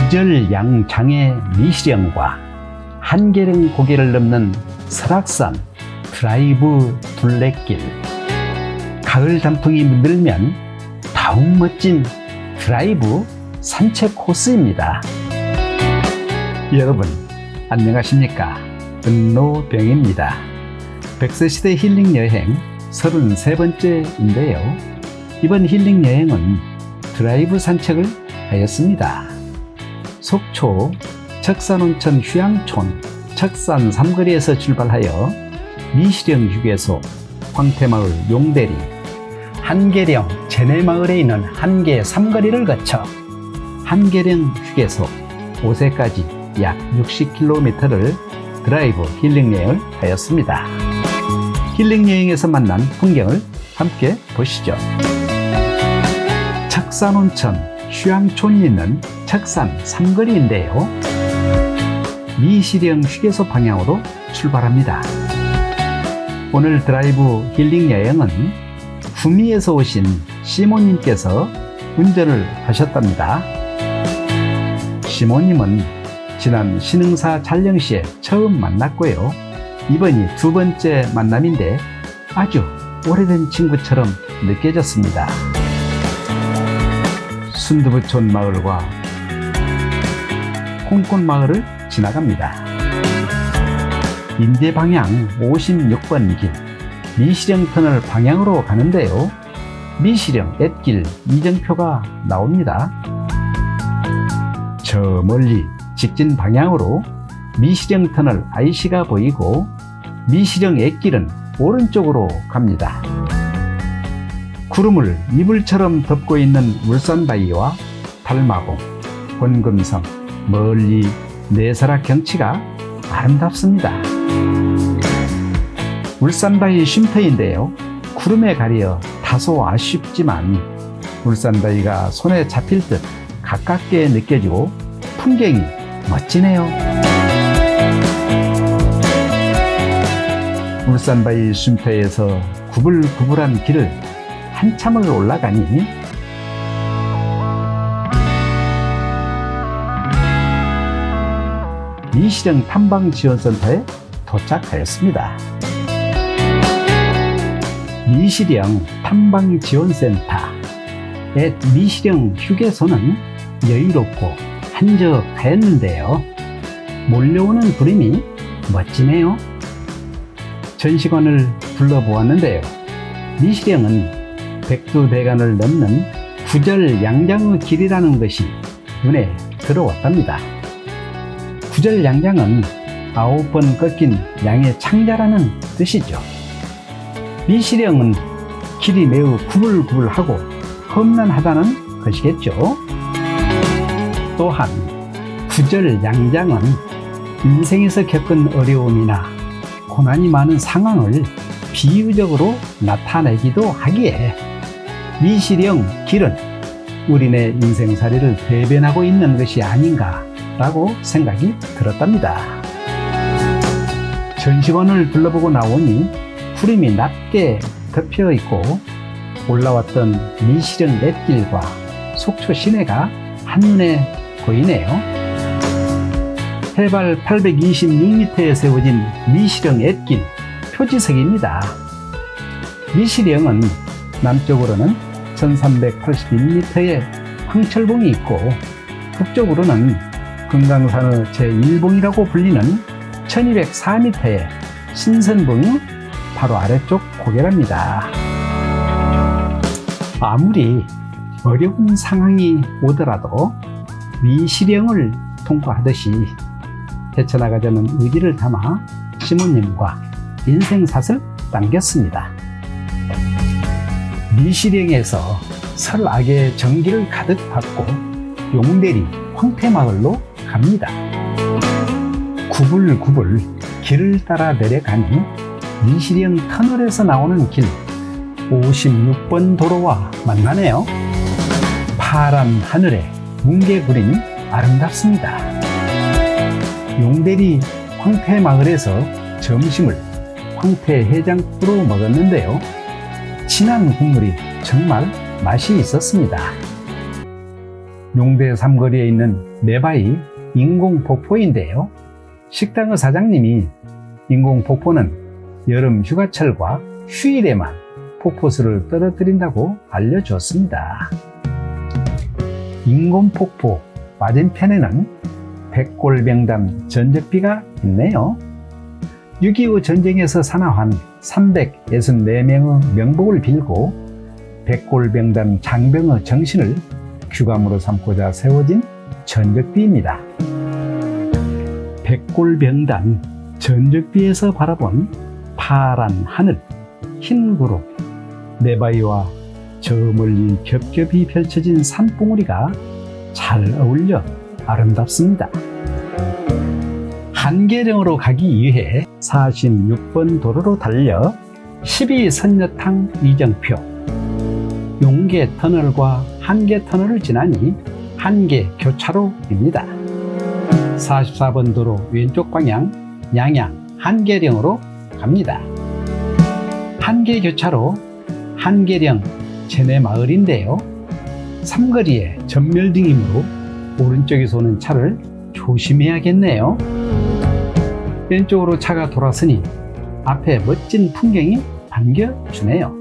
구절양장의 미시령과 한계령 고개를 넘는 설악산 드라이브 둘레길. 가을 단풍이 물들면 더욱 멋진 드라이브 산책 코스입니다. 여러분 안녕하십니까? 은노병입니다. 백세시대 힐링 여행 33번째인데요. 이번 힐링 여행은 드라이브 산책을 하였습니다. 속초 척산온천 휴양촌 척산 삼거리에서 출발하여 미시령 휴게소, 황태마을 용대리, 한계령 제내마을에 있는 한계 삼거리를 거쳐 한계령 휴게소 5세까지 약 60km를 드라이브 힐링 여행을 하였습니다. 힐링 여행에서 만난 풍경을 함께 보시죠. 척산온천 휴양촌이 있는 척산 삼거리인데요. 미시령 휴게소 방향으로 출발합니다. 오늘 드라이브 힐링 여행은 구미에서 오신 시모님께서 운전을 하셨답니다. 시모님은 지난 신흥사 촬영 시에 처음 만났고요. 이번이 두 번째 만남인데 아주 오래된 친구처럼 느껴졌습니다. 순두부촌 마을과 홍꽃 마을을 지나갑니다. 인제 방향 56번 길 미시령 터널 방향으로 가는데요. 미시령 엣길 이정표가 나옵니다. 저 멀리 직진 방향으로 미시령 터널 IC가 보이고 미시령 엣길은 오른쪽으로 갑니다. 구름을 이불처럼 덮고 있는 울산바위와 달마봉, 권금성, 멀리 내설악 경치가 아름답습니다. 울산바위 쉼터인데요. 구름에 가려 다소 아쉽지만 울산바위가 손에 잡힐 듯 가깝게 느껴지고 풍경이 멋지네요. 울산바위 쉼터에서 구불구불한 길을 한참을 올라가니 미시령 탐방지원센터에 도착하였습니다. 미시령 탐방지원센터 의 미시령 휴게소는 여유롭고 한적하였는데요. 몰려오는 구름이 멋지네요. 전시관을 둘러보았는데요. 미시령은 백두대간을 넘는 구절양장의 길이라는 것이 눈에 들어왔답니다. 구절양장은 9번 꺾인 양의 창자라는 뜻이죠. 미시령은 길이 매우 구불구불하고 험난하다는 것이겠죠. 또한 구절양장은 인생에서 겪은 어려움이나 고난이 많은 상황을 비유적으로 나타내기도 하기에 미시령 길은 우리네 인생살이를 대변하고 있는 것이 아닌가 라고 생각이 들었답니다. 전시관을 둘러보고 나오니 구름이 낮게 덮여 있고 올라왔던 미시령 엣길과 속초 시내가 한눈에 보이네요. 해발 826m에 세워진 미시령 엣길 표지석입니다. 미시령은 남쪽으로는 1381m의 황철봉이 있고 북쪽으로는 금강산의 제1봉이라고 불리는 1204m의 신선봉이 바로 아래쪽 고개랍니다. 아무리 어려운 상황이 오더라도 미시령을 통과하듯이 헤쳐나가자는 의지를 담아 시모님과 인생샷을 남겼습니다. 미시령에서 설악의 전기를 가득 받고 용대리 황태마을로 갑니다. 구불구불 길을 따라 내려가니 미시령 터널에서 나오는 길 56번 도로와 만나네요. 파란 하늘에 뭉게구름이 아름답습니다. 용대리 황태마을에서 점심을 황태해장국으로 먹었는데요. 진한 국물이 정말 맛이 있었습니다. 용대 삼거리에 있는 메바이 인공폭포인데요. 식당의 사장님이 인공폭포는 여름 휴가철과 휴일에만 폭포수를 떨어뜨린다고 알려줬습니다. 인공폭포 맞은편에는 백골병담 전적비가 있네요. 6.25 전쟁에서 산화한 364명의 명복을 빌고 백골병담 장병의 정신을 규감으로 삼고자 세워진 전적비입니다. 백골병담 전적비에서 바라본 파란 하늘, 흰 구름, 메바이와 저 멀리 겹겹이 펼쳐진 산봉우리가 잘 어울려 아름답습니다. 한계령으로 가기 위해 46번 도로로 달려 12선녀탕 이정표, 용계터널과 한계터널을 지나니 한계교차로입니다. 44번 도로 왼쪽 방향 양양 한계령으로 갑니다. 한계교차로 한계령 제내마을인데요. 삼거리에 전멸등이므로 오른쪽에서 오는 차를 조심해야겠네요. 왼쪽으로 차가 돌아서니 앞에 멋진 풍경이 반겨주네요.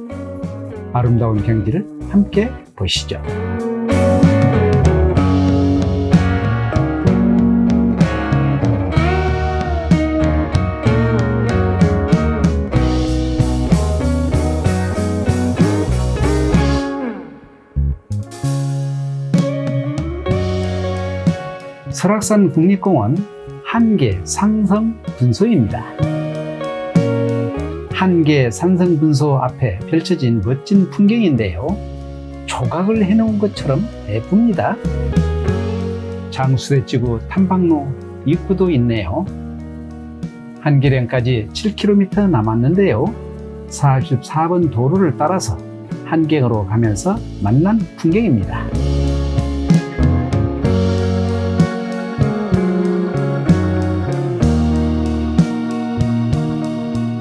아름다운 경치를 함께 보시죠. 설악산 국립공원 한계 상성분소입니다. 한계 산성분소 앞에 펼쳐진 멋진 풍경인데요. 조각을 해놓은 것처럼 예쁩니다. 장수대지구 탐방로 입구도 있네요. 한계령까지 7km 남았는데요. 44번 도로를 따라서 한계로 가면서 만난 풍경입니다.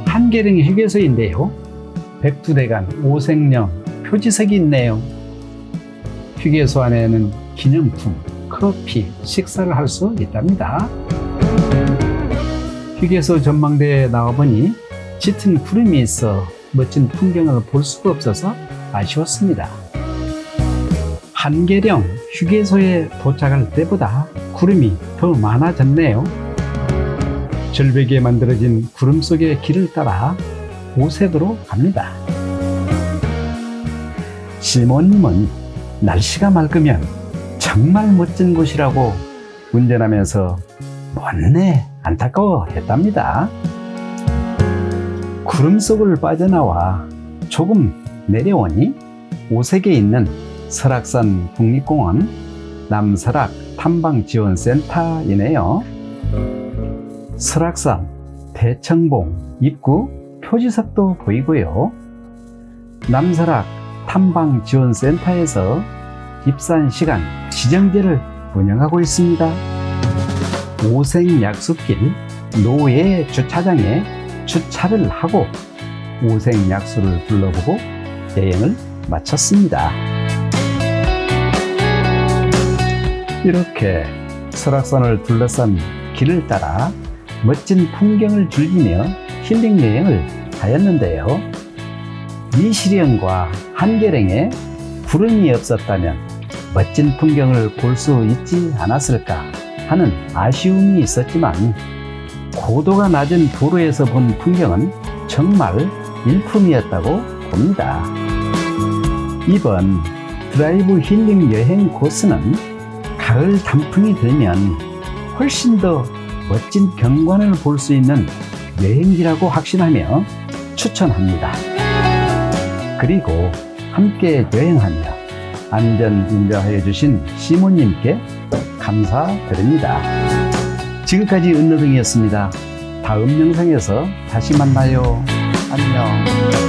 한계령 휴게소인데요. 백두대간 오색령 표지석이 있네요. 휴게소 안에는 기념품, 커피, 식사를 할 수 있답니다. 휴게소 전망대에 나와보니 짙은 구름이 있어 멋진 풍경을 볼 수가 없어서 아쉬웠습니다. 한계령 휴게소에 도착할 때보다 구름이 더 많아졌네요. 절벽에 만들어진 구름 속의 길을 따라 오색으로 갑니다. 시모님은 날씨가 맑으면 정말 멋진 곳이라고 운전하면서 못내 안타까워했답니다. 구름 속을 빠져나와 조금 내려오니 오색에 있는 설악산 국립공원 남설악 탐방지원센터이네요. 설악산 대청봉 입구 표지석도 보이고요. 남설악 탐방지원센터에서 입산 시간 지정제를 운영하고 있습니다. 오색약수길 노예 주차장에 주차를 하고 오색약수를 둘러보고 여행을 마쳤습니다. 이렇게 설악산을 둘러싼 길을 따라 멋진 풍경을 즐기며 힐링 여행을 하였는데요. 미시령과 한계령에 구름이 없었다면 멋진 풍경을 볼 수 있지 않았을까 하는 아쉬움이 있었지만 고도가 낮은 도로에서 본 풍경은 정말 일품이었다고 봅니다. 이번 드라이브 힐링 여행 코스는 가을 단풍이 들면 훨씬 더 멋진 경관을 볼 수 있는 여행지라고 확신하며 추천합니다. 그리고 함께 여행하며 안전 인정하여 주신 시모님께 감사드립니다. 지금까지 은노등이었습니다. 다음 영상에서 다시 만나요. 안녕.